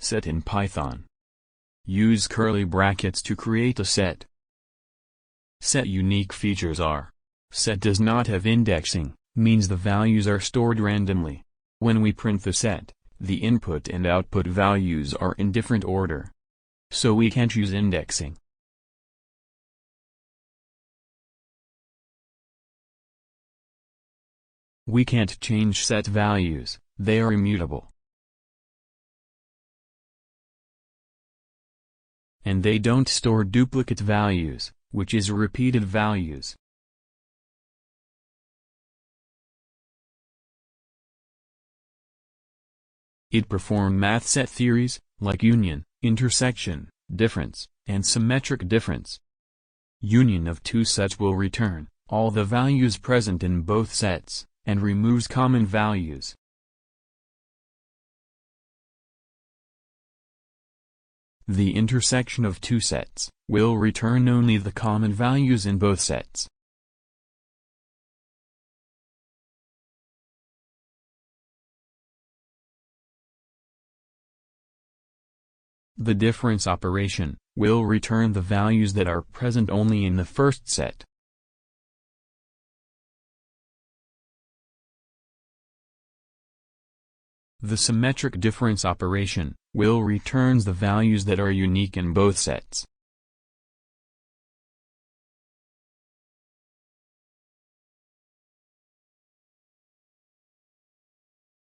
Set in Python. Use curly brackets to create a set. Set unique features are: set does not have indexing, means the values are stored randomly. When we print the set, the input and output values are in different order. So we can't use indexing. We can't change set values, they are immutable. And they don't store duplicate values, which is repeated values. It performs math set theories, like union, intersection, difference, and symmetric difference. Union of two sets will return all the values present in both sets, and removes common values. The intersection of two sets will return only the common values in both sets. The difference operation will return the values that are present only in the first set. The symmetric difference operation will returns the values that are unique in both sets.